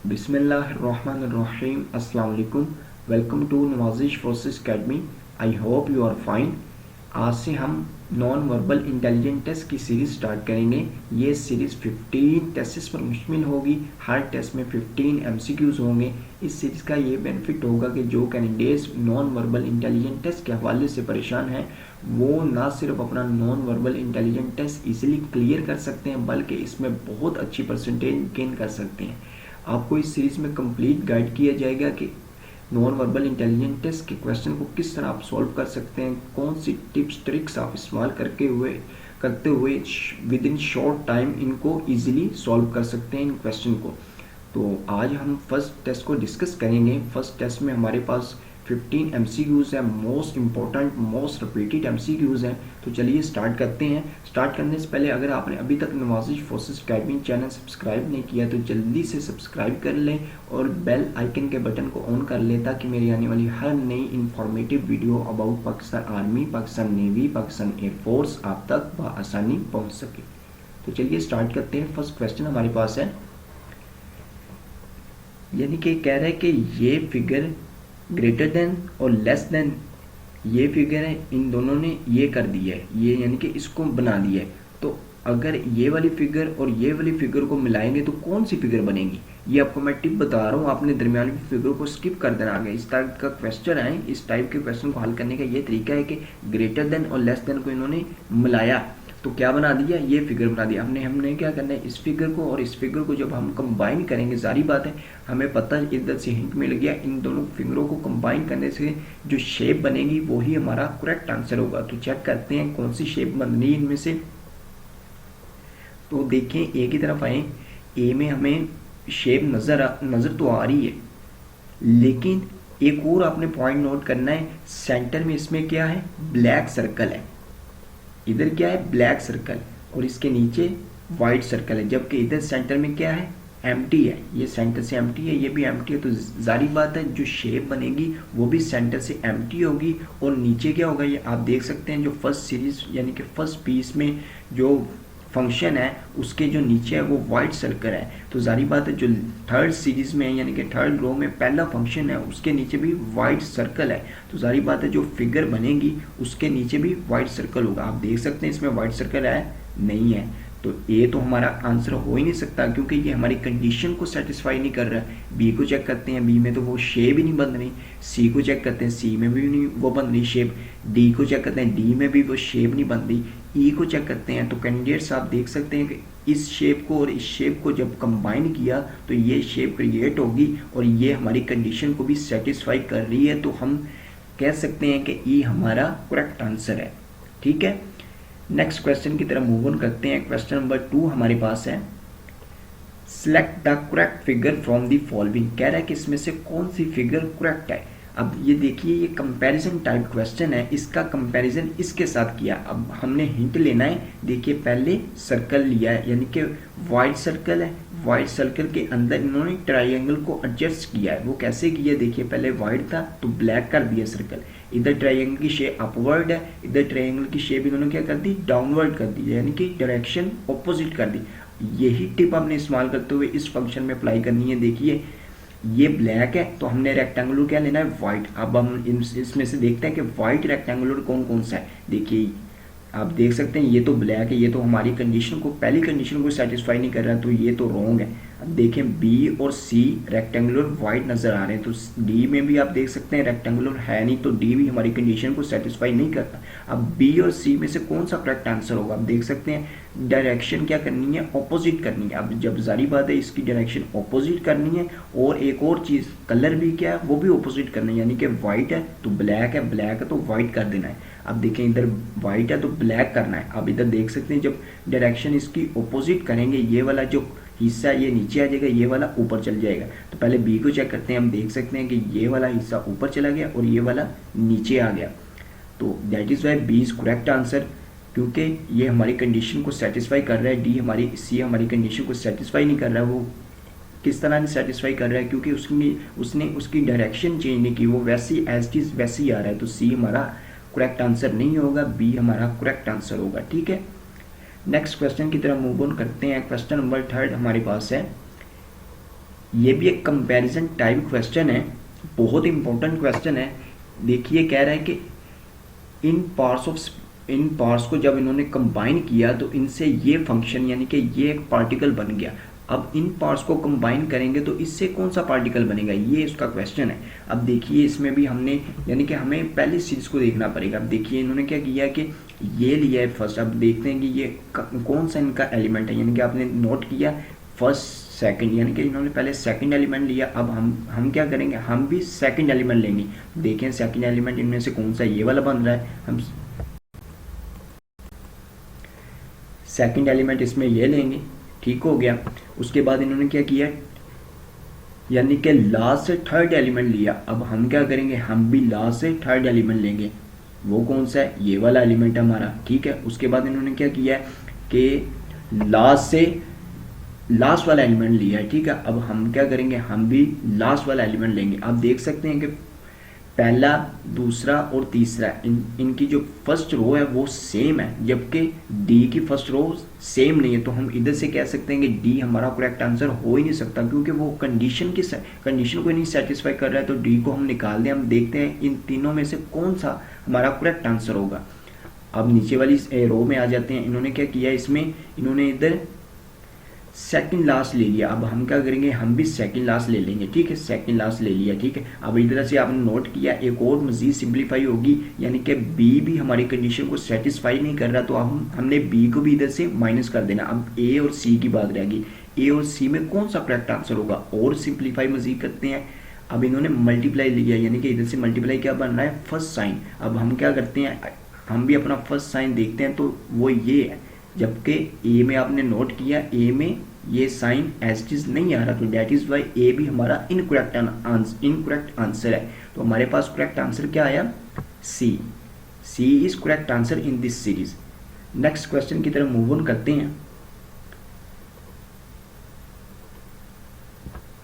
बिस्मिल्लाहिर्रहमानिर्रहीम अस्सलाम वालेकुम। Welcome to Nawazish forces academy. I hope you are fine. आज से हम नॉन वर्बल इंटेलिजेंट टेस्ट की सीरीज़ स्टार्ट करेंगे। ये सीरीज़ 15 टेस्ट्स पर मुश्तमिल होगी। हर टेस्ट में 15 एमसीक्यूज़ होंगे। इस सीरीज़ का ये बेनिफिट होगा कि जो candidates non verbal intelligent test के हवाले से परेशान हैं वो ना सिर्फ अपना non verbal intelligent test easily clear कर सकते हैं बल्कि इसमें बहुत अच्छी परसेंटेज गेन कर सकते हैं। आपको इस सीरीज़ में कंप्लीट गाइड किया जाएगा कि नॉन वर्बल इंटेलिजेंट टेस्ट के क्वेश्चन को किस तरह आप सॉल्व कर सकते हैं, कौन सी टिप्स ट्रिक्स आप इस्तेमाल करते हुए विद इन शॉर्ट टाइम इनको इजीली सॉल्व कर सकते हैं इन क्वेश्चन को। तो आज हम फर्स्ट टेस्ट को डिस्कस करेंगे। फर्स्ट टेस्ट में हमारे पास 15 एमसीक्यूज़ हैं, most important most repeated MCQs हैं। तो चलिए स्टार्ट करते हैं। स्टार्ट करने से पहले अगर आपने अभी तक नवाजिश फोर्सेस अकेडमी चैनल सब्सक्राइब नहीं किया तो जल्दी से सब्सक्राइब कर लें और बेल आइकन के बटन को ऑन कर लें ताकि मेरी आने वाली हर नई informative video about Pakistan army, Pakistan navy, Pakistan air force आप तक बआसानी पहुँच सके। तो चलिए स्टार्ट करते हैं। फर्स्ट क्वेश्चन हमारे पास है, यानी कि कह रहा है कि ये फिगर ग्रेटर देन और लेस देन ये फिगर है, इन दोनों ने ये कर दिया है, ये यानी कि इसको बना दिया है। तो अगर ये वाली फिगर और ये वाली फिगर को मिलाएंगे तो कौन सी फिगर बनेगी, ये आपको मैं टिप बता रहा हूँ। आपने दरमियान की फिगर को स्किप कर देना आगे। इस टाइप का क्वेश्चन है, इस टाइप के क्वेश्चन को हल करने का ये तरीका है कि ग्रेटर देन और लेस देन को इन्होंने मिलाया तो क्या बना दिया, ये फिगर बना दिया। हमने क्या करना है, इस फिगर को और इस फिगर को जब हम कंबाइन करेंगे, जारी बात है हमें पता इधर से हिंट मिल गया, इन दोनों फिगरों को कंबाइन करने से जो शेप बनेगी वही हमारा करेक्ट आंसर होगा। तो चेक करते हैं कौन सी शेप बननी है इनमें से। तो देखें ए की तरफ आए, ए में हमें शेप नज़र तो आ रही है, लेकिन एक और आपने पॉइंट नोट करना है, सेंटर में इसमें क्या है, ब्लैक सर्कल है। इधर क्या है, ब्लैक सर्कल, और इसके नीचे वाइट सर्कल है, जबकि इधर सेंटर में क्या है, एम्प्टी है। ये सेंटर से एम्प्टी है, ये भी एम्प्टी है। तो जारी बात है जो शेप बनेगी वो भी सेंटर से एम्प्टी होगी। और नीचे क्या होगा, ये आप देख सकते हैं, जो फर्स्ट सीरीज यानी कि फर्स्ट पीस में जो फंक्शन है उसके जो नीचे है वो वाइट सर्कल है। तो जारी बात है जो थर्ड सीरीज में यानी कि थर्ड रो में पहला फंक्शन है उसके नीचे भी वाइट सर्कल है। तो जारी बात है जो फिगर बनेगी उसके नीचे भी वाइट सर्कल होगा। आप देख सकते हैं इसमें वाइट सर्कल है नहीं है, तो ए तो हमारा आंसर हो ही नहीं सकता क्योंकि ये हमारी कंडीशन को सेटिस्फाई नहीं कर रहा। बी को चेक करते हैं, बी में तो वो शेप ही नहीं बन रही। सी को चेक करते हैं, सी में भी नहीं वो बन रही शेप। डी को चेक करते हैं, डी में भी वो शेप नहीं बन रही। ई को चेक करते हैं, तो कैंडिडेट्स आप देख सकते हैं कि इस शेप को और इस शेप को जब कंबाइन किया तो ये शेप क्रिएट होगी और ये हमारी कंडीशन को भी सेटिस्फाई कर रही है। तो हम कह सकते हैं कि ई हमारा करेक्ट आंसर है। ठीक है, नेक्स्ट क्वेश्चन की तरफ मूव ऑन करते हैं। क्वेश्चन नंबर 2 हमारे पास है, select the correct figure from the following. कह रहा है कि इसमें से कौन सी फिगर करेक्ट है। अब ये देखिए, ये कंपैरिजन टाइप क्वेश्चन है, इसका कंपैरिजन इसके साथ किया। अब हमने हिंट लेना है। देखिए पहले सर्कल लिया है यानी कि वाइट सर्कल है, वाइट सर्कल के अंदर इन्होंने ट्राइंगल को एडजस्ट किया है। वो कैसे किया, देखिए पहले वाइट था तो ब्लैक कर दिया सर्कल, इधर ट्राइंगल की शेप अपवर्ड है, इधर ट्राइंगल की शेप इन्होंने क्या कर दी, डाउनवर्ड कर दी, यानी कि डायरेक्शन ऑपोजिट कर दी। यही टिप हमने इस्तेमाल करते हुए इस फंक्शन में अप्लाई करनी है। देखिए ये ब्लैक है तो हमने रेक्टेंगुलर क्या लेना है, वाइट। अब हम इसमें से देखते हैं कि वाइट रेक्टेंगुलर कौन कौन सा है। देखिए आप देख सकते हैं ये तो ब्लैक है, ये तो हमारी कंडीशन को, पहली कंडीशन को सेटिस्फाई नहीं कर रहा, तो ये तो रॉन्ग है। अब देखें बी और सी रेक्टेंगुलर वाइट नज़र आ रहे हैं, तो डी में भी आप देख सकते हैं रेक्टेंगुलर है नहीं, तो डी भी हमारी कंडीशन को सेटिस्फाई नहीं करता। अब बी और सी में से कौन सा करेक्ट आंसर होगा, आप देख सकते हैं डायरेक्शन क्या करनी है, ऑपोजिट करनी है। अब जब जारी बात है इसकी डायरेक्शन ऑपोजिट करनी है, और एक और चीज़ कलर भी क्या है, वो भी ऑपोजिट करना है, यानी कि वाइट है तो ब्लैक है, ब्लैक है तो वाइट कर देना है। अब देखें इधर वाइट है तो ब्लैक करना है। अब इधर देख सकते हैं जब डायरेक्शन इसकी ऑपोजिट करेंगे, ये वाला जो हिस्सा ये नीचे आ जाएगा, ये वाला ऊपर चल जाएगा। तो पहले बी को चेक करते हैं, हम देख सकते हैं कि ये वाला हिस्सा ऊपर चला गया और ये वाला नीचे आ गया। तो that is why B is correct answer, क्योंकि ये हमारी कंडीशन को सेटिस्फाई कर रहा है। सी हमारी कंडीशन को सेटिस्फाई नहीं कर रहा है। वो किस तरह नहीं सेटिस्फाई कर रहा है, क्योंकि उसने उसकी डायरेक्शन चेंज नहीं की, वो वैसी एज इट इज़ वैसे ही आ रहा है। तो सी हमारा करेक्ट आंसर नहीं होगा, बी हमारा करेक्ट आंसर होगा। ठीक है, नेक्स्ट क्वेश्चन की तरफ मूव ऑन करते हैं। क्वेश्चन नंबर 3 हमारे पास है, ये भी एक कंपैरिजन टाइप क्वेश्चन है, बहुत इंपॉर्टेंट क्वेश्चन है। देखिए कह रहा है कि इन पार्ट्स को जब इन्होंने कंबाइन किया तो इनसे ये फंक्शन यानी कि ये एक पार्टिकल बन गया। अब इन पार्ट्स को कंबाइन करेंगे तो इससे कौन सा पार्टिकल बनेगा, ये इसका क्वेश्चन है। अब देखिए इसमें भी हमने यानी कि हमें पहली चीज़ को देखना पड़ेगा। अब देखिए इन्होंने क्या किया कि ये लिया है फर्स्ट। अब देखते हैं कि ये कौन सा इनका एलिमेंट है, यानी कि आपने नोट किया फर्स्ट सेकंड, यानी कि इन्होंने पहले सेकंड एलिमेंट लिया। अब हम क्या करेंगे, हम भी सेकंड एलिमेंट लेंगे। देखें सेकंड एलिमेंट इनमें से कौन सा, ये वाला बन रहा है। हम सेकंड एलिमेंट इसमें ये लेंगे, ठीक हो गया। उसके बाद इन्होंने क्या किया, यानी कि लास्ट से थर्ड एलिमेंट लिया। अब हम क्या करेंगे, हम भी लास्ट से थर्ड एलिमेंट लेंगे। वो कौन सा है, ये वाला एलिमेंट है हमारा, ठीक है। उसके बाद इन्होंने क्या किया कि लास्ट से लास्ट वाला एलिमेंट लिया है, ठीक है। अब हम क्या करेंगे, हम भी लास्ट वाला एलिमेंट लेंगे। आप देख सकते हैं कि पहला, दूसरा और तीसरा इनकी जो फर्स्ट रो है वो सेम है, जबकि डी की फर्स्ट रो सेम नहीं है। तो हम इधर से कह सकते हैं कि डी हमारा करेक्ट आंसर हो ही नहीं सकता, क्योंकि वो कंडीशन को नहीं सेटिस्फाई कर रहा है। तो डी को हम निकाल दें। हम देखते हैं इन तीनों में से कौन सा हमारा करेक्ट आंसर होगा। अब नीचे वाली रो में आ जाते हैं। इन्होंने क्या किया, इसमें इन्होंने इधर सेकंड लास्ट ले लिया। अब हम क्या करेंगे, हम भी सेकंड लास्ट ले लेंगे, ठीक है। सेकंड लास्ट ले लिया, ठीक है। अब इधर से आपने नोट किया, एक और मजीद सिंप्लीफाई होगी, यानी कि बी भी हमारी कंडीशन को सेटिस्फाई नहीं कर रहा, तो हमने बी को भी इधर से माइनस कर देना। अब ए और सी की बात रहेगी, ए और सी में कौन सा करेक्ट आंसर होगा। और सिंप्लीफाई मजीद करते हैं। अब इन्होंने मल्टीप्लाई लिया, यानी कि इधर से मल्टीप्लाई क्या बन रहा है, फर्स्ट साइन। अब हम क्या करते हैं, हम भी अपना फर्स्ट साइन देखते हैं, तो वो ये है। जबकि ए में आपने नोट किया, ए में ये साइन एज इट इज नहीं आ रहा, तो डेट इज वाई ए भी हमारा इनकरेक्ट आंसर है। तो हमारे पास करेक्ट आंसर क्या आया, C. C is correct answer in this series. Next question की तरफ मूव ऑन करते हैं।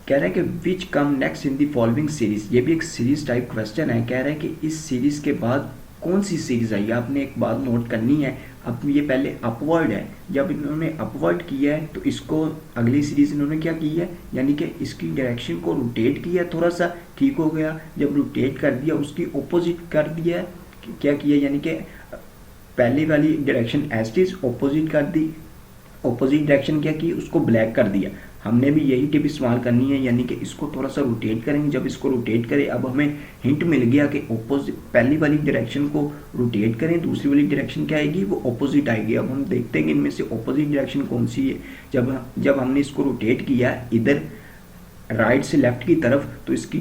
कह रहा है कि which come next in the following series. ये भी एक सीरीज टाइप क्वेश्चन है। कह रहा है कि इस सीरीज के बाद कौन सी सीरीज आई। आपने एक बात नोट करनी है, अब ये पहले अपवर्ड है। जब इन्होंने अपवर्ड किया है तो इसको अगली सीरीज इन्होंने क्या की है, यानी कि इसकी डायरेक्शन को रोटेट किया थोड़ा सा, ठीक हो गया। जब रोटेट कर दिया उसकी ऑपोजिट कर दिया, क्या किया, यानी कि पहले वाली direction as it is opposite कर दी। ऑपोजिट डायरेक्शन क्या की, उसको ब्लैक कर दिया। हमने भी यही टिप इस्तेमाल करनी है, यानी कि इसको थोड़ा सा रोटेट करेंगे। जब इसको रोटेट करें, अब हमें हिंट मिल गया कि ऑपोजिट, पहली वाली डायरेक्शन को रोटेट करें, दूसरी वाली डायरेक्शन क्या आएगी, वो ऑपोजिट आएगी। अब हम देखते हैं कि इनमें से ऑपोजिट डायरेक्शन कौन सी है। जब हमने इसको रोटेट किया इधर राइट से लेफ्ट की तरफ, तो इसकी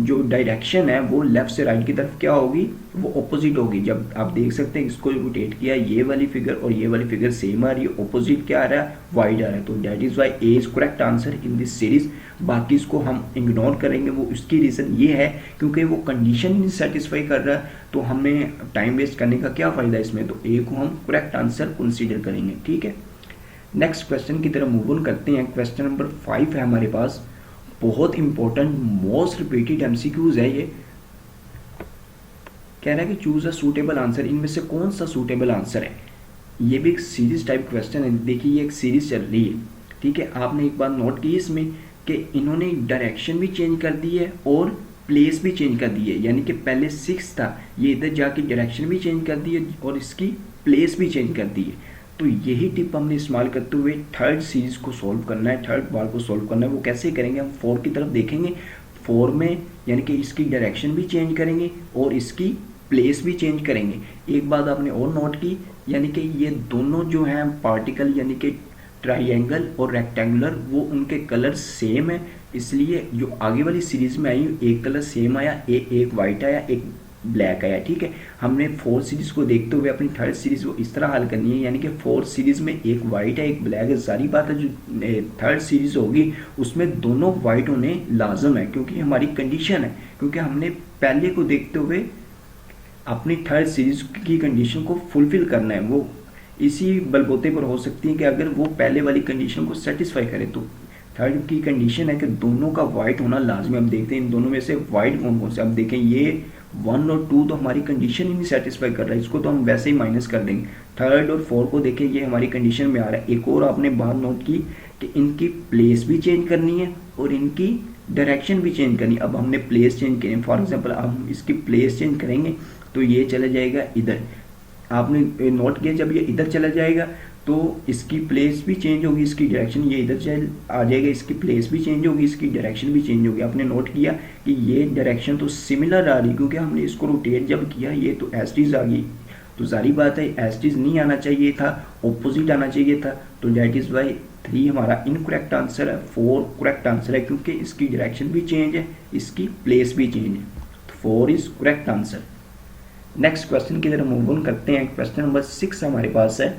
जो डायरेक्शन है वो लेफ्ट से राइट की तरफ क्या होगी, वो ऑपोजिट होगी। जब आप देख सकते हैं इसको रोटेट किया, ये वाली फिगर और ये वाली फिगर सेम आ रही है, ऑपोजिट क्या आ रहा है, वाइड आ रहा है। तो that is why A is correct answer in this series. बाकी इसको हम इग्नोर करेंगे, वो उसकी रीज़न ये है क्योंकि वो कंडीशन ही नहीं सेटिस्फाई कर रहा है, तो हमें टाइम वेस्ट करने का क्या फ़ायदा इसमें। तो ए को हम करेक्ट आंसर कंसीडर करेंगे, ठीक है। नेक्स्ट क्वेश्चन की तरफ मूव ऑन करते हैं। क्वेश्चन नंबर 5 है हमारे पास, बहुत इंपॉर्टेंट मोस्ट रिपीटेड एमसीक्यूज है ये। कह रहा है कि चूज अ सूटेबल आंसर, इनमें से कौन सा सूटेबल आंसर है। ये भी एक सीरीज टाइप क्वेश्चन है। देखिए ये एक सीरीज चल रही है, ठीक है। आपने एक बात नोट की इसमें कि इन्होंने डायरेक्शन भी चेंज कर दी है और प्लेस भी चेंज कर दी है, यानी कि पहले 6 था, ये इधर जाके डायरेक्शन भी चेंज कर दी है और इसकी प्लेस भी चेंज कर दी है। तो यही टिप हमने इस्तेमाल करते हुए थर्ड सीरीज को सॉल्व करना है, थर्ड बार को सॉल्व करना है। वो कैसे करेंगे, हम 4 की तरफ देखेंगे। 4 में यानी कि इसकी डायरेक्शन भी चेंज करेंगे और इसकी प्लेस भी चेंज करेंगे। एक बात आपने और नोट की, यानी कि ये दोनों जो हैं पार्टिकल, यानी कि ट्राइंगल और रेक्टेंगुलर, वो उनके कलर सेम है, इसलिए जो आगे वाली सीरीज में आई एक कलर सेम आया, एक वाइट आया, एक ब्लैक आया, ठीक है। हमने 4 सीरीज को देखते हुए अपनी थर्ड सीरीज को इस तरह हल करनी है, यानी कि 4 सीरीज में एक वाइट है एक ब्लैक है। सारी बात है, जो थर्ड सीरीज होगी उसमें दोनों वाइट होने लाजम है, क्योंकि हमारी कंडीशन है, क्योंकि हमने पहले को देखते हुए अपनी थर्ड सीरीज की कंडीशन को फुलफिल करना है। वो इसी बलबूते पर हो सकती है कि अगर वो पहले वाली कंडीशन को सेटिस्फाई करे। तो थर्ड की कंडीशन है कि दोनों का वाइट होना लाजमी। अब देखते हैं इन दोनों में से वाइट कौन कौन से। अब देखें ये 1 और 2 तो हमारी कंडीशन ही नहीं सेटिस्फाई कर रहा है, इसको तो हम वैसे ही माइनस कर देंगे। थर्ड और 4 को देखें, ये हमारी कंडीशन में आ रहा है। एक और आपने बात नोट की कि इनकी प्लेस भी चेंज करनी है और इनकी डायरेक्शन भी चेंज करनी है। अब हमने प्लेस चेंज करें, फॉर एग्जांपल हम इसकी प्लेस चेंज करेंगे तो ये चला जाएगा इधर। आपने नोट किया जब ये इधर चला जाएगा तो इसकी प्लेस भी चेंज होगी, इसकी डायरेक्शन ये इधर चल आ जाएगा, इसकी प्लेस भी चेंज होगी, इसकी डायरेक्शन भी चेंज होगी। आपने नोट किया कि ये डायरेक्शन तो सिमिलर आ रही, क्योंकि हमने इसको रोटेट जब किया ये तो एस्टीज आ गई, तो जारी बात है एस्टीज नहीं आना चाहिए था, ऑपोजिट आना चाहिए था। तो डेट इज वाई 3 हमारा इनकरेक्ट आंसर है, 4 करेक्ट आंसर है, क्योंकि इसकी डायरेक्शन भी चेंज है, इसकी प्लेस भी चेंज है। तो 4 is correct answer. Next question की तरफ मूव ऑन करते हैं। क्वेश्चन नंबर 6 हमारे पास है,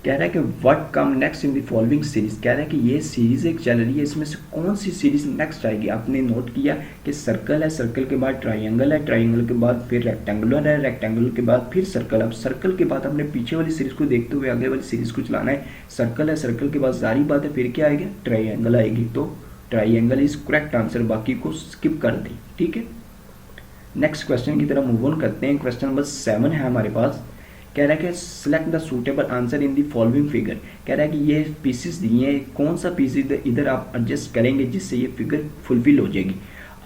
कह रहा है कि what come next in the following series. कह रहा है कि ये सीरीज एक चल रही है, इसमें से कौन सी सीरीज नेक्स्ट आएगी। आपने नोट किया कि सर्कल है, सर्कल के बाद ट्राइंगल है, ट्राइंगल के बाद फिर रेक्टेंगुलर है, रेक्टेंगुलर के बाद फिर सर्कल। अब सर्कल के बाद हमने पीछे वाली सीरीज को देखते हुए आगे वाली सीरीज को चलाना है। सर्कल है, सर्कल के बाद जारी बात है फिर क्या आएगा, ट्राइंगल आएगी, तो ट्राइंगल इज करेक्ट आंसर, बाकी को स्किप कर दें। ठीक है, नेक्स्ट क्वेश्चन की तरफ मूव ऑन करते हैं। क्वेश्चन नंबर 7 है हमारे पास, कह रहा है कि select the suitable answer in the following figure. कह रहा है कि ये पीसेस दिए हैं, कौन सा पीस इधर आप एडजस्ट करेंगे जिससे ये फिगर फुलफिल हो जाएगी।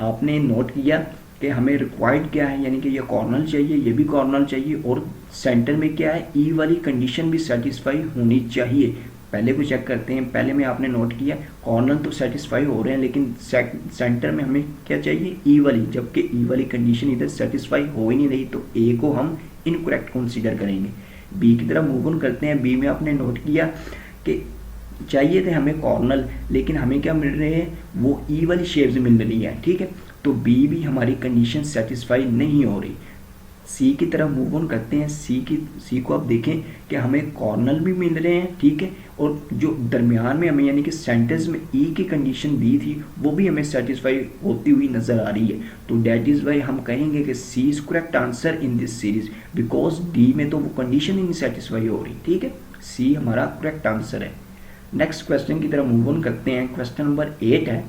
आपने नोट किया कि हमें रिक्वायर्ड क्या है, यानी कि ये कॉर्नर चाहिए, ये भी कॉर्नर चाहिए, और सेंटर में क्या है, ई वाली कंडीशन भी सेटिस्फाई होनी चाहिए। पहले को चेक करते हैं। पहले में आपने नोट किया कॉर्नर तो सेटिस्फाई हो रहे हैं, लेकिन सेंटर में हमें क्या चाहिए, ई वाली, जबकि ई वाली कंडीशन इधर सेटिस्फाई हो ही नहीं रही, तो ए को हम इनकरेक्ट कंसीडर करेंगे। बी की तरफ मूव ऑन करते हैं। बी में आपने नोट किया कि चाहिए थे हमें कॉर्नर, लेकिन हमें क्या मिल रहे हैं, वो ई वाली शेप्स मिल रही है। ठीक है, तो बी भी हमारी कंडीशन सेटिस्फाई नहीं हो रही। सी की तरफ मूव ऑन करते हैं। सी को आप देखें कि हमें कॉर्नर भी मिल रहे हैं, ठीक है, और जो दरमियान में हमें यानी कि सेंटर्स में ई की कंडीशन दी थी वो भी हमें सेटिस्फाई होती हुई नजर आ रही है। तो डेट इज वाई हम कहेंगे कि C is correct answer in this series, because D में तो वो कंडीशन ही नहीं सेटिस्फाई हो रही। ठीक है, सी हमारा करेक्ट आंसर है। नेक्स्ट क्वेश्चन की तरफ मूव ऑन करते हैं। क्वेश्चन नंबर 8 है,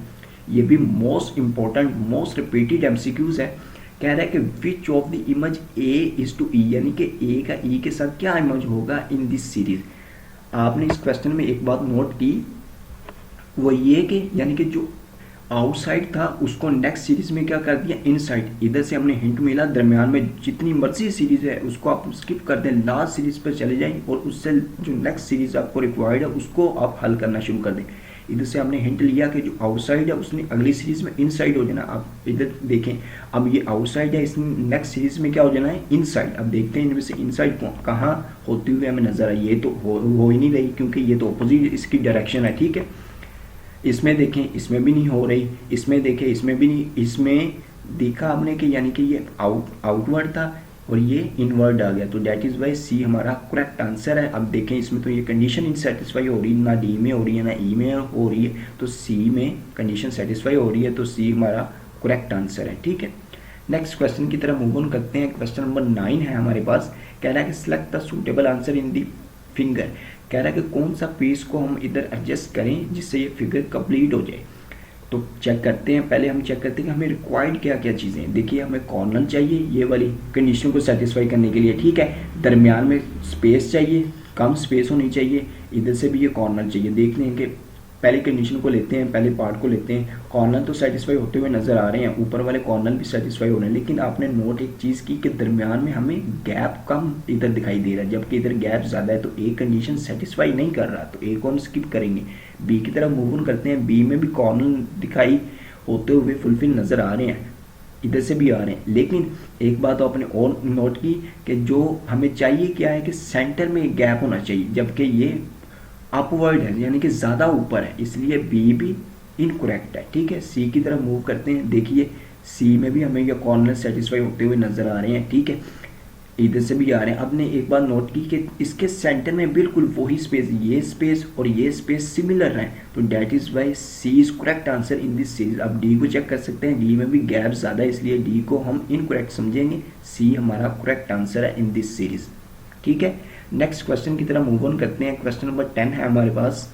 ये भी most important most repeated MCQs है। कह रहा है कि which of the image A is to E, यानी कि ए का ई के साथ क्या इमेज होगा इन दिस सीरीज। आपने इस क्वेश्चन में एक बात नोट की, वो ये कि यानी कि जो आउटसाइड था उसको नेक्स्ट सीरीज में क्या कर दिया, इनसाइड। इधर से हमने हिंट मिला, दरमियान में जितनी मर्जी सीरीज है उसको आप स्किप कर दें, लास्ट सीरीज पर चले जाएं और उससे जो नेक्स्ट सीरीज आपको रिक्वायर्ड है उसको आप हल करना शुरू कर दें। इधर से हमने हिंट लिया कि जो आउटसाइड है उसने अगली सीरीज में इनसाइड हो जाना। आप इधर देखें, अब ये आउटसाइड है, इसने नेक्स्ट सीरीज में क्या हो जाना है, इनसाइड। अब देखते हैं इनमें से इनसाइड कहाँ होती हुई हमें नजर आई। ये तो हो ही नहीं रही, क्योंकि ये तो अपोजिट इसकी डायरेक्शन है। ठीक है, इसमें देखें, इसमें भी नहीं हो रही, इसमें देखें, इसमें भी नहीं। इसमें देखा आपने कि यानी कि ये आउटवर्ड था और ये इनवर्ड आ गया, तो डेट इज वाई सी हमारा करेक्ट आंसर है। अब देखें, इसमें तो ये कंडीशन इनसेटिस्फाई हो रही, ना डी में हो रही है ना ई में हो रही है, तो सी में कंडीशन सेटिस्फाई हो रही है, तो सी हमारा करेक्ट आंसर है। ठीक है, नेक्स्ट क्वेश्चन की तरफ मूव ऑन करते हैं। क्वेश्चन नंबर 9 है हमारे पास, कह रहा है कि select the suitable answer in the finger. कह रहा है कि कौन सा पीस को हम इधर एडजस्ट करें जिससे ये फिगर कंप्लीट हो जाए। तो चेक करते हैं, पहले हम चेक करते हैं कि हमें रिक्वायर्ड क्या क्या चीज़ें। देखिए, हमें कॉर्नर चाहिए ये वाली कंडीशन को सेटिस्फाई करने के लिए, ठीक है। दरमियान में स्पेस चाहिए, कम स्पेस होनी चाहिए, इधर से भी ये कॉर्नर चाहिए। देखते हैं कि पहली कंडीशन को लेते हैं, पहले पार्ट को लेते हैं। कॉर्नर तो सेटिस्फाई होते हुए नजर आ रहे हैं, ऊपर वाले कॉर्नर भी सेटिस्फाई हो रहे हैं, लेकिन आपने नोट एक चीज़ की कि दरमियान में हमें गैप कम इधर दिखाई दे रहा है, जबकि इधर गैप ज़्यादा है, तो ए कंडीशन सेटिस्फाई नहीं कर रहा, तो ए को हम स्किप करेंगे। बी की तरफ मूव ऑन करते हैं। बी में भी कॉर्नर दिखाई होते हुए फुलफिल नज़र आ रहे हैं, इधर से भी आ रहे हैं, लेकिन एक बात आपने और नोट की कि जो हमें चाहिए क्या है कि सेंटर में गैप होना चाहिए, जबकि ये अपवर्ड है यानी कि ज़्यादा ऊपर है, इसलिए बी भी इनकरेक्ट है। ठीक है, सी की तरफ मूव करते हैं। देखिए, सी में भी हमें ये कॉर्नर सेटिस्फाई होते हुए नज़र आ रहे हैं, ठीक है, इधर से भी आ रहे हैं। आपने एक बार नोट की कि इसके सेंटर में बिल्कुल वही स्पेस, ये स्पेस और ये स्पेस सिमिलर है, तो that is why C is correct answer in this series. अब डी को चेक कर सकते हैं, डी में भी गैप ज़्यादा है, इसलिए डी को हम इनकरेक्ट समझेंगे, सी हमारा करेक्ट आंसर है इन दिस सीरीज। ठीक है, नेक्स्ट क्वेश्चन की तरफ मूव ऑन करते हैं। क्वेश्चन नंबर 10 है हमारे पास,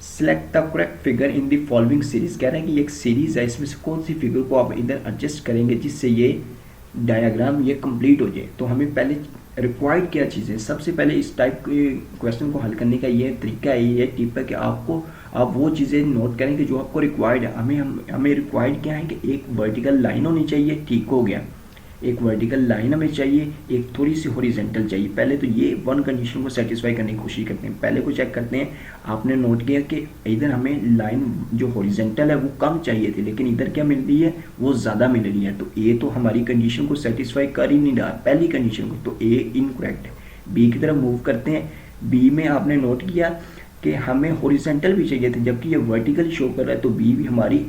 select the correct figure in the following series. कह रहा है कि ये एक सीरीज है, इसमें से कौन सी फिगर को आप इधर एडजस्ट करेंगे जिससे ये डायग्राम ये कंप्लीट हो जाए। तो हमें पहले रिक्वायर्ड क्या चीज़ है। सबसे पहले इस टाइप के क्वेश्चन को हल करने का ये तरीका है, ये टिप है कि आप वो चीज़ें नोट करें कि जो आपको रिक्वायर्ड है। हमें रिक्वायर्ड क्या है कि एक वर्टिकल लाइन होनी चाहिए, ठीक हो गया, एक वर्टिकल लाइन हमें चाहिए, एक थोड़ी सी हॉरिजॉन्टल चाहिए। पहले तो ये वन कंडीशन को सेटिस्फाई करने की कोशिश करते हैं। पहले को चेक करते हैं, आपने नोट किया कि इधर हमें लाइन जो हॉरिजॉन्टल है वो कम चाहिए थी, लेकिन इधर क्या मिल रही है, वो ज़्यादा मिल रही है। तो ए तो हमारी कंडीशन को सेटिस्फाई कर ही नहीं रहा पहली कंडीशन को, तो ए इनकरेक्ट है। बी की तरफ मूव करते हैं। बी में आपने नोट किया कि हमें हॉरिजॉन्टल भी चाहिए थे, जबकि ये वर्टिकल शो कर रहा है, तो बी भी हमारी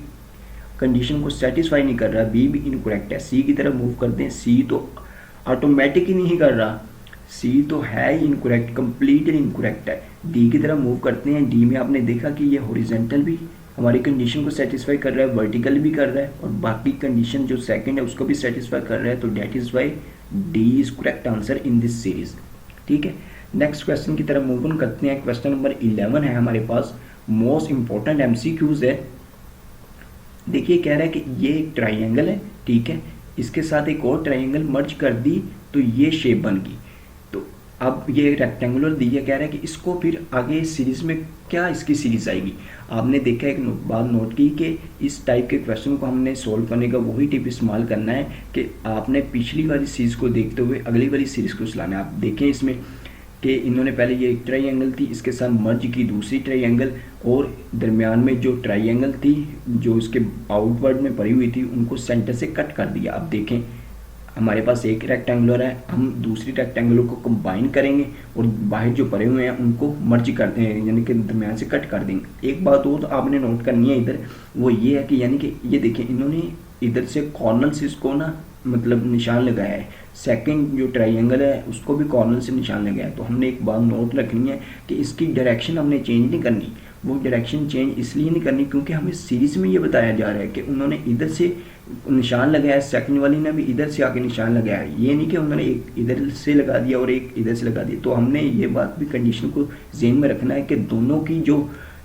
कंडीशन को सेटिस्फाई नहीं कर रहा, बी भी इनकरेक्ट है। सी की तरफ मूव करते हैं। सी तो ऑटोमेटिक ही नहीं कर रहा, सी तो है ही इनकरेक्ट, कंप्लीटली इनकरेक्ट है। डी की तरफ मूव करते हैं। डी में आपने देखा कि ये हॉरिजॉन्टल भी हमारी कंडीशन को सेटिस्फाई कर रहा है, वर्टिकल भी कर रहा है, और बाकी कंडीशन जो सेकंड है उसको भी सेटिस्फाई कर रहा है। तो that is why D is correct answer in this series. ठीक है, नेक्स्ट क्वेश्चन की तरफ मूव ऑन करते हैं। क्वेश्चन नंबर 11 है हमारे पास, मोस्ट इंपॉर्टेंट एमसीक्यूज है। देखिए कह रहा है कि ये एक ट्राइंगल है, ठीक है, इसके साथ एक और ट्राइंगल मर्ज कर दी तो ये शेप बन गई। तो अब ये रेक्टेंगुलर दिया, कह रहा है कि इसको फिर आगे सीरीज में क्या इसकी सीरीज आएगी। आपने देखा एक बात नोट की कि इस टाइप के क्वेश्चन को हमने सोल्व करने का वही टिप इस्तेमाल करना है कि आपने पिछली वाली सीरीज को देखते हुए अगली वाली सीरीज को चलाना है। आप देखें इसमें कि इन्होंने पहले ये एक ट्राइंगल थी, इसके साथ मर्ज की दूसरी ट्राइंगल, और दरमियान में जो ट्राइंगल थी जो इसके आउटवर्ड में पड़ी हुई थी उनको सेंटर से कट कर दिया। अब देखें हमारे पास एक रेक्टेंगुलर है, हम दूसरी रेक्टेंगुलर को कंबाइन करेंगे और बाहर जो पड़े हुए हैं उनको मर्ज करते हैं, यानी कि दरमियान से कट कर देंगे। एक बात और तो आपने नोट करनी है इधर, वो ये है कि यानी कि ये देखें इन्होंने इधर से कॉर्नर से इसको ना मतलब निशान लगाया है, सेकंड जो ट्राइंगल है उसको भी कॉर्नर से निशान लगाया है। तो हमने एक बात नोट रखनी है कि इसकी डायरेक्शन हमने चेंज नहीं करनी। वो डायरेक्शन चेंज इसलिए नहीं करनी क्योंकि हमें सीरीज में ये बताया जा रहा है कि उन्होंने इधर से निशान लगाया है, सेकंड वाली ने भी इधर से आके निशान लगाया है, ये नहीं कि उन्होंने एक इधर से लगा दिया और एक इधर से लगा दिया। तो हमने ये बात भी कंडीशन को जेहन में रखना है कि दोनों की जो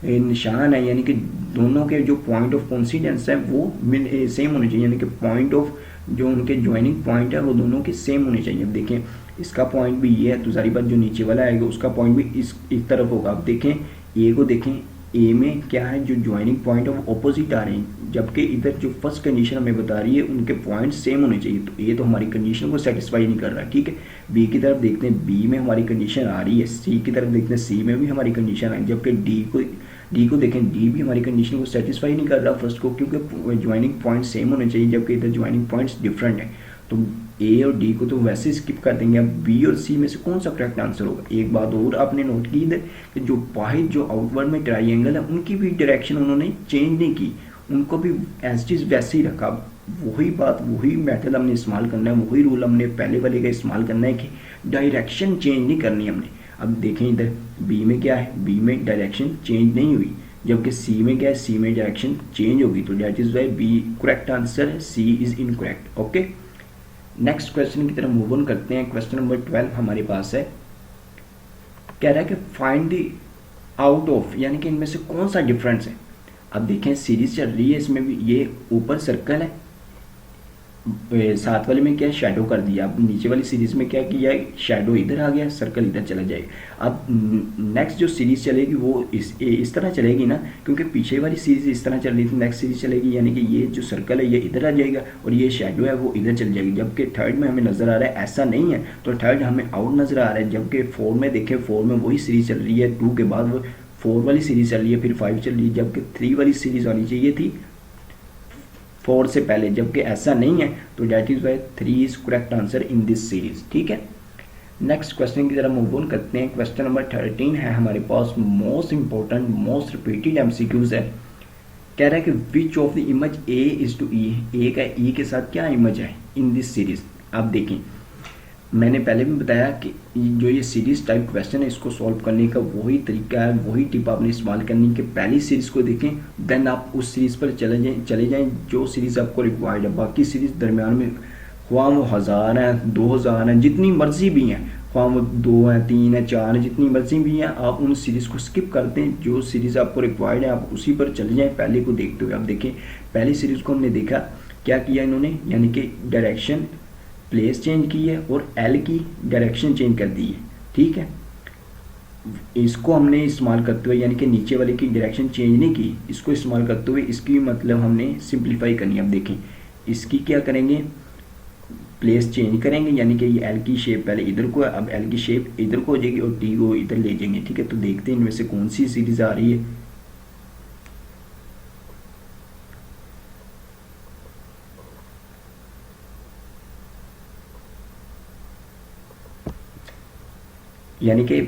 निशान है, यानी कि दोनों के जो पॉइंट ऑफ कॉन्सिडेंस है वो सेम होने चाहिए, यानी कि पॉइंट ऑफ जो उनके ज्वाइनिंग पॉइंट है वो दोनों के सेम होने चाहिए। अब देखें इसका पॉइंट भी ये है, तो सारी बात जो नीचे वाला आएगा उसका पॉइंट भी इस तरफ होगा। अब देखें ए को देखें, ए में क्या है, जो ज्वाइनिंग पॉइंट है वो ऑपोजिट आ रहे हैं, जबकि इधर जो फर्स्ट कंडीशन हमें बता रही है उनके पॉइंट सेम होने चाहिए। तो ये तो हमारी कंडीशन को सेटिस्फाई नहीं कर रहा है। ठीक है, बी की तरफ देखते हैं, बी में हमारी कंडीशन आ रही है। सी की तरफ देखते हैं, सी में भी हमारी कंडीशन आई, जबकि डी को देखें, डी भी हमारी कंडीशन को सेटिस्फाई नहीं कर रहा फर्स्ट को, क्योंकि ज्वाइनिंग पॉइंट सेम होने चाहिए, जबकि इधर ज्वाइनिंग पॉइंट्स डिफरेंट है। तो ए और डी को तो वैसे स्किप कर देंगे। अब बी और सी में से कौन सा करेक्ट आंसर होगा। एक बात और आपने नोट की इधर कि जो बाहर जो आउटवर्ड में ट्राइंगल है उनकी भी डायरेक्शन उन्होंने चेंज नहीं की, उनको भी एज इज वैसे ही रखा। वही बात, वही मेथड हमने इस्तेमाल करना है, वही रूल हमने पहले वाले का इस्तेमाल करना है कि डायरेक्शन चेंज नहीं करनी हमने। अब देखें इधर बी में क्या है, बी में डायरेक्शन चेंज नहीं हुई, जबकि सी में क्या है, सी में डायरेक्शन चेंज होगी। तो that is why B correct answer है, C is incorrect. Okay, next question की तरफ मूव ऑन करते हैं। क्वेश्चन नंबर 12 हमारे पास है, कह रहा है कि फाइंड द आउट ऑफ, यानी कि इनमें से कौन सा डिफरेंस है। अब देखें सीरीज चल रही है, इसमें भी ये ऊपर सर्कल है, साथ वाले में क्या शेडो कर दिया। अब नीचे वाली सीरीज में क्या किया है, शेडो इधर आ गया, सर्कल इधर चला जाएगा। अब नेक्स्ट जो सीरीज चलेगी वो इस तरह चलेगी ना, क्योंकि पीछे वाली सीरीज इस तरह चल रही थी, नेक्स्ट सीरीज चलेगी यानी कि ये जो सर्कल है ये इधर आ जाएगा और ये शेडो है वो इधर चल जाएगी। जबकि थर्ड में हमें नजर आ रहा है ऐसा नहीं है, तो थर्ड हमें आउट नजर आ रहा है। जबकि 4 में देखें, 4 में वही सीरीज चल रही है, 2 के बाद वो 4 वाली सीरीज चल रही है, फिर 5 चल रही है, जबकि 3 वाली सीरीज आनी चाहिए थी 4 से पहले, जबकि ऐसा नहीं है। तो that is why 3 is correct answer in this series. ठीक है, नेक्स्ट क्वेश्चन की तरफ मूव ऑन करते हैं। क्वेश्चन नंबर 13 है हमारे पास, most important most repeated MCQs है। कह रहा है कि which of the image A is to E, A का ई के साथ क्या इमेज है इन दिस सीरीज। आप देखें मैंने पहले भी बताया कि जो ये सीरीज टाइप क्वेश्चन है इसको सॉल्व करने का वही तरीका है, वही टिप आपने इस्तेमाल करनी है कि पहली सीरीज को देखें, देन आप उस सीरीज पर चले जाएं जो सीरीज आपको रिक्वायर्ड है। बाकी सीरीज दरमियान में ख्वाह वो 1000 हैं, 2000 हैं, जितनी मर्जी भी हैं, ख्वाह वो 2 हैं, 3 हैं, 4 हैं, जितनी मर्जी भी हैं, आप उन सीरीज को स्किप करते हैं। जो सीरीज आपको रिक्वायर्ड है आप उसी पर चले जाएँ पहले को देखते हुए। आप देखें पहली सीरीज को हमने देखा क्या किया इन्होंने, यानी कि डायरेक्शन प्लेस चेंज की है और एल की डायरेक्शन चेंज कर दी है, ठीक है। इसको हमने इस्तेमाल करते हुए, यानी कि नीचे वाले की डायरेक्शन चेंज नहीं की, इसको इस्तेमाल करते हुए इसकी मतलब हमने सिंप्लीफाई करनी है। अब देखें इसकी क्या करेंगे, प्लेस चेंज करेंगे, यानी कि ये एल की शेप पहले इधर को है, अब एल की शेप इधर को हो जाएगी और टी को इधर ले जाएंगे, ठीक है। तो देखते हैं इनमें से कौन सी सीरीज आ रही है। यानी कि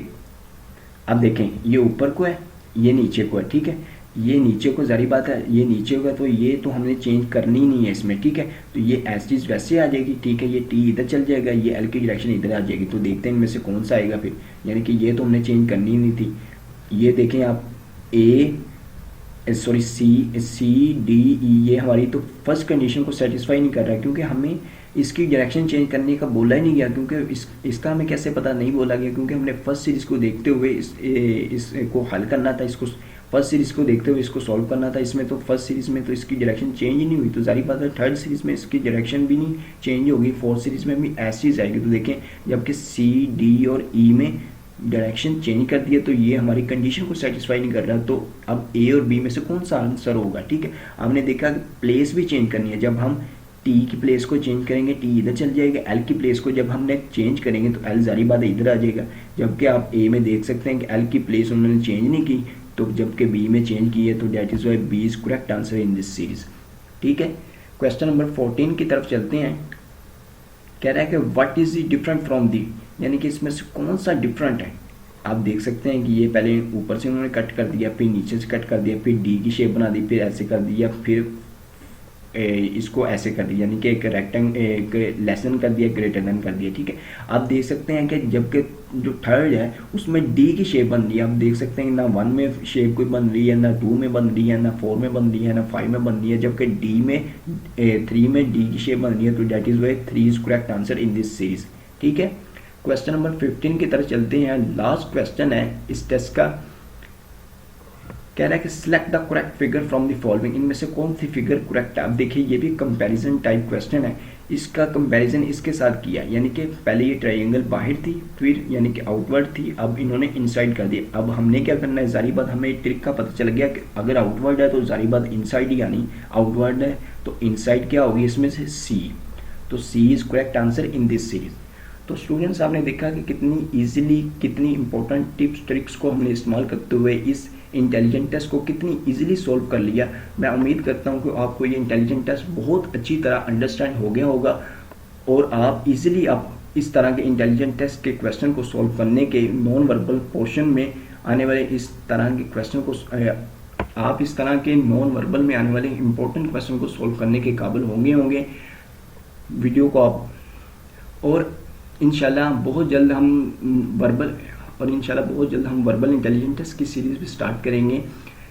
अब देखें ये ऊपर को है, ये नीचे को है, ठीक है। ये नीचे को, जारी बात है ये नीचे होगा, तो ये तो हमने चेंज करनी नहीं है इसमें, ठीक है। तो ये एस चीज़ वैसे आ जाएगी, ठीक है। ये टी इधर चल जाएगा, ये एल की डायरेक्शन इधर आ जाएगी। तो देखते हैं इनमें से कौन सा आएगा फिर, यानी कि ये तो हमने चेंज करनी नहीं थी। ये देखें आप, सी डी ई, ये हमारी तो फर्स्ट कंडीशन को सेटिस्फाई नहीं कर रहा है, क्योंकि हमें इसकी डायरेक्शन चेंज करने का बोला ही नहीं गया, क्योंकि इसका हमें कैसे पता नहीं बोला गया, क्योंकि हमने फर्स्ट सीरीज़ को देखते हुए इसको हल करना था, इसको फर्स्ट सीरीज़ को देखते हुए इसको सॉल्व करना था। इसमें तो फर्स्ट सीरीज़ में तो इसकी डायरेक्शन चेंज ही नहीं हुई, तो जारी बात है थर्ड सीरीज़ में इसकी डायरेक्शन भी नहीं चेंज होगी, फोर्थ सीरीज़ में भी ऐसी चीज़ आएगी। तो देखें जबकि सी डी और ई में डायरेक्शन चेंज कर दिया, तो ये हमारी कंडीशन को सेटिस्फाई नहीं कर रहा। तो अब ए और बी में से कौन सा आंसर होगा, ठीक है। हमने देखा कि प्लेस भी चेंज करनी है, जब हम टी की प्लेस को चेंज करेंगे टी इधर चल जाएगा, एल की प्लेस को जब हमने चेंज करेंगे तो एल जारी बात इधर आ जाएगा। जबकि आप ए में देख सकते हैं कि एल की प्लेस उन्होंने चेंज नहीं की, तो जबकि बी में चेंज की है, तो that is why B is correct answer in this series, ठीक है। क्वेश्चन नंबर 14 की तरफ चलते हैं। कह रहा है कि what is the different from the, यानी कि इसमें से कौन सा डिफरेंट है। आप देख सकते हैं कि ये पहले ऊपर से उन्होंने कट कर दिया, फिर नीचे से कट कर दिया, फिर डी की शेप बना दी, फिर ऐसे कर दिया, फिर इसको ऐसे कर दिया, यानी कि एक एक लेसन कर दिया, ग्रेटर देन कर दिया, ठीक है। आप देख सकते हैं कि जबकि जो थर्ड है उसमें डी की शेप बन रही है। आप देख सकते हैं ना 1 में शेप कोई बन रही है, ना 2 में बन रही है, ना 4 में बन रही है, ना 5 में बन रही है, जबकि डी में 3 में डी की शेप बन रही है। तो that is why 3 is correct answer in this series, ठीक है। क्वेश्चन नंबर 15 की तरफ चलते हैं। लास्ट क्वेश्चन है इस टेस्ट का। कह रहा है कि select the correct figure from the following, इनमें से कौन सी फिगर करेक्ट है। अब देखिए ये भी कंपैरिजन टाइप क्वेश्चन है, इसका कंपैरिजन इसके साथ किया, यानी कि पहले ये ट्रायंगल बाहर थी, फिर यानी कि आउटवर्ड थी, अब इन्होंने इनसाइड कर दिया। अब हमने क्या करना है, जारी बात हमें ट्रिक का पता चल गया कि अगर आउटवर्ड है तो जारी बात इनसाइड ही आनी, आउटवर्ड है तो इनसाइड क्या होगी इसमें से सी, तो C is correct answer in this series. तो स्टूडेंट्स आपने देखा कि कितनी इजीली, कितनी इंपॉर्टेंट टिप्स ट्रिक्स को हमने इस्तेमाल करते हुए इस इंटेलिजेंट टेस्ट को कितनी इजीली सॉल्व कर लिया। मैं उम्मीद करता हूं कि आपको ये इंटेलिजेंट टेस्ट बहुत अच्छी तरह अंडरस्टैंड हो गया होगा और आप इजीली आप इस तरह के इंटेलिजेंट टेस्ट के क्वेश्चन को सॉल्व करने के नॉन वर्बल पोर्शन में आने वाले इस तरह के क्वेश्चन को आप इस तरह के नॉन वर्बल में आने वाले इंपॉर्टेंट क्वेश्चन को सॉल्व करने के काबिल होंगे। वीडियो को आप, और इंशाल्लाह बहुत जल्द हम वर्बल इंटेलिजेंट टेस्ट की सीरीज़ भी स्टार्ट करेंगे,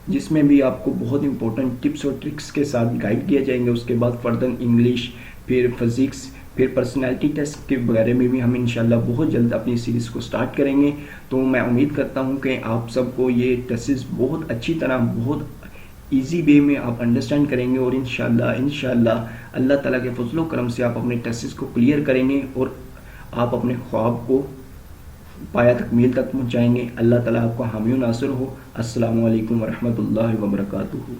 जिसमें भी आपको बहुत इंपॉर्टेंट टिप्स और ट्रिक्स के साथ गाइड किए जाएंगे। उसके बाद फर्दर इंग्लिश, फिर फिजिक्स, फिर पर्सनैलिटी टेस्ट के बारे में भी हम इंशाल्लाह बहुत जल्द अपनी सीरीज़ को स्टार्ट करेंगे। तो मैं उम्मीद करता हूँ कि आप सबको ये टेस्ट बहुत अच्छी तरह, बहुत ईजी वे में आप अंडरस्टैंड करेंगे और इंशाल्लाह अल्लाह ताला के फजल व करम से आप अपने टेस्ट को क्लियर करेंगे और आप अपने ख्वाब को पाया तकमील तक पहुँचाएँगे। अल्लाह ताला आपका हामी नासिर हो। अस्सलामु अलैकुम वरहमतुल्लाहि वबरकातुहू।